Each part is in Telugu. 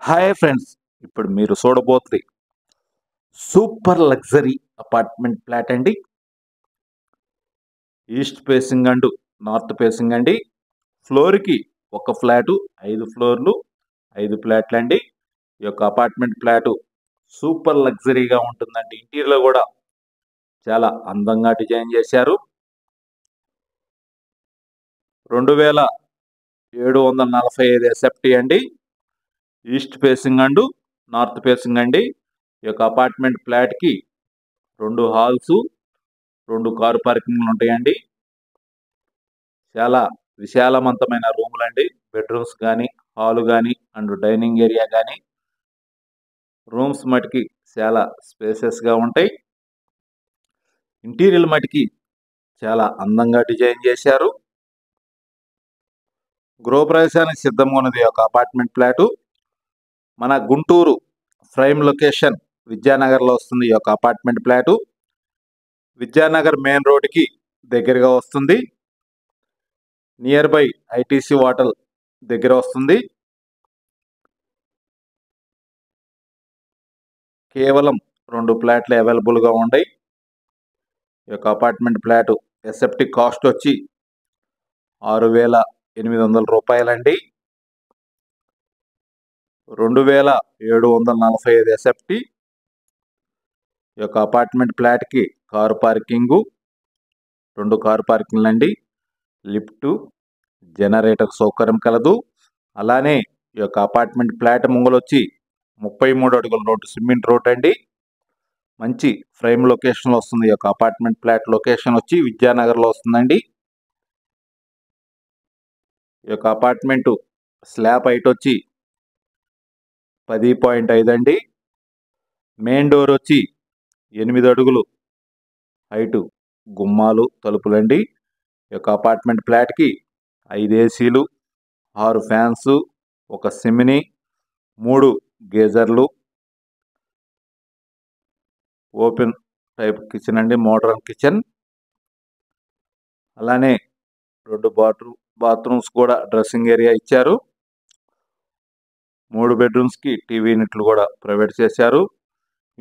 హాయ్ ఫ్రెండ్స్, ఇప్పుడు మీరు చూడబోతుంది సూపర్ లగ్జరీ అపార్ట్మెంట్ ఫ్లాట్ అండి. East facing and north facing అండి. ఫ్లోర్కి ఒక ఫ్లాటు 5 ఫ్లోర్లు 5 ఫ్లాట్లు అండి. ఈ యొక్క అపార్ట్మెంట్ ఫ్లాటు సూపర్ లగ్జరీగా ఉంటుందండి. ఇంటీరియర్ కూడా చాలా అందంగా డిజైన్ చేశారు. 2745 ఎస్ఎఫ్టీ అండి. East facing and north facing అండి. ఈ యొక్క అపార్ట్మెంట్ ఫ్లాట్కి 2 హాల్స్ 2 కారు పార్కింగ్లు ఉంటాయండి. చాలా విశాలవంతమైన రూములు అండి. బెడ్రూమ్స్ కానీ హాల్ కానీ అండ్ డైనింగ్ ఏరియా కానీ రూమ్స్ మటుకి చాలా స్పేసెస్గా ఉంటాయి. ఇంటీరియర్ మటుకి చాలా అందంగా డిజైన్ చేశారు. గృహప్రవేశానికి సిద్ధంగా ఉన్నది ఒక అపార్ట్మెంట్ ఫ్లాటు. మన గుంటూరు ప్రైమ్ లొకేషన్ విద్యానగర్లో వస్తుంది ఈ యొక్క అపార్ట్మెంట్ ఫ్లాటు. విద్యానగర్ మెయిన్ రోడ్డుకి దగ్గరగా వస్తుంది. నియర్ బై ఐటీసీ హోటల్ దగ్గర వస్తుంది. కేవలం 2 ఫ్లాట్లు అవైలబుల్గా ఉన్నాయి. ఈ యొక్క అపార్ట్మెంట్ ఫ్లాటు ఎస్ఎఫ్టీ కాస్ట్ వచ్చి 6,800 రూపాయలండి. 2,745 ఎస్ఎఫ్టీ. ఈ యొక్క అపార్ట్మెంట్ ఫ్లాట్కి కారు పార్కింగు 2 కారు పార్కింగ్లు అండి. లిఫ్ట్ జనరేటర్ సౌకర్యం కలదు. అలానే ఈ యొక్క అపార్ట్మెంట్ ఫ్లాట్ ముంగలు వచ్చి 33 అడుగుల రోడ్డు, సిమెంట్ రోడ్ అండి. మంచి ప్రైమ్ లొకేషన్లో వస్తుంది. ఈ యొక్క అపార్ట్మెంట్ ఫ్లాట్ లొకేషన్ వచ్చి విద్యానగర్లో వస్తుందండి. ఈ యొక్క అపార్ట్మెంటు స్లాబ్ హైట్ వచ్చి 10.5 అండి. మెయిన్ డోర్ వచ్చి 8 అడుగులు హైటు గుమ్మాలు తలుపులండి. ఈ యొక్క అపార్ట్మెంట్ ఫ్లాట్కి 5 ఏసీలు 6 ఫ్యాన్స్, ఒక సిమిని, 3 గేజర్లు, ఓపెన్ టైప్ కిచెన్ అండి, మోడర్న్ కిచెన్. అలానే 2 బాత్రూమ్స్ కూడా డ్రెస్సింగ్ ఏరియా ఇచ్చారు. 3 బెడ్రూమ్స్కి టీవీ యూనిట్లు కూడా ప్రొవైడ్ చేశారు.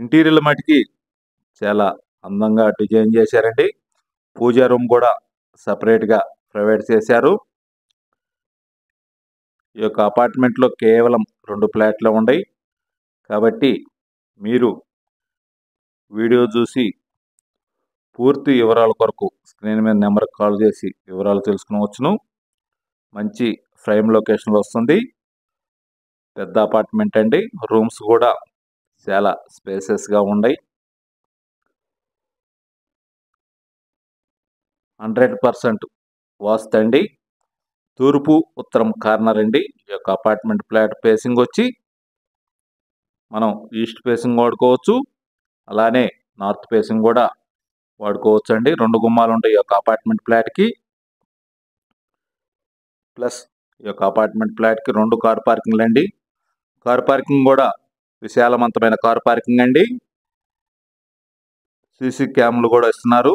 ఇంటీరియర్ మటుకి చాలా అందంగా డిజైన్ చేశారండి. పూజా రూమ్ కూడా సపరేట్గా ప్రొవైడ్ చేశారు. ఈ యొక్క అపార్ట్మెంట్లో కేవలం 2 ఫ్లాట్లు ఉన్నాయి. కాబట్టి మీరు వీడియో చూసి పూర్తి వివరాల కొరకు స్క్రీన్ మీద నెంబర్కి కాల్ చేసి వివరాలు తెలుసుకునవచ్చును. మంచి ప్రైమ్ లొకేషన్లో వస్తుంది. పెద్ద అపార్ట్మెంట్ అండి. రూమ్స్ కూడా చాలా స్పేసెస్గా ఉన్నాయి. 100% వాస్తు అండి. తూర్పు ఉత్తరం కార్నర్ అండి. ఈ యొక్క అపార్ట్మెంట్ ఫ్లాట్ ఫేసింగ్ వచ్చి మనం ఈస్ట్ ఫేసింగ్ వాడుకోవచ్చు. అలానే నార్త్ ఫేసింగ్ కూడా వాడుకోవచ్చు అండి. 2 గుమ్మాలు ఉంటాయి ఈ యొక్క అపార్ట్మెంట్ ఫ్లాట్కి. ప్లస్ ఈ యొక్క అపార్ట్మెంట్ ఫ్లాట్కి 2 కార్ పార్కింగ్లు అండి. కార్ పార్కింగ్ కూడా విశాలవంతమైన కార్ పార్కింగ్ అండి. సీసీ క్యామ్లు కూడా ఇస్తున్నారు.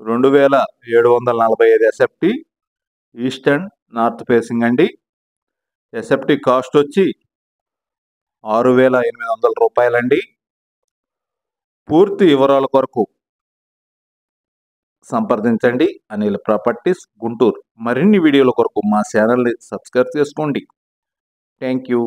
$2,745 SFT. East and north facing అండి. ఎస్ఎఫ్టీ కాస్ట్ వచ్చి 6,800 రూపాయలండి. పూర్తి వివరాల కొరకు సంప్రదించండి అనిల్ ప్రాపర్టీస్ గుంటూరు. మరిన్ని వీడియోల కొరకు మా ఛానల్ని సబ్స్క్రైబ్ చేసుకోండి. Thank you.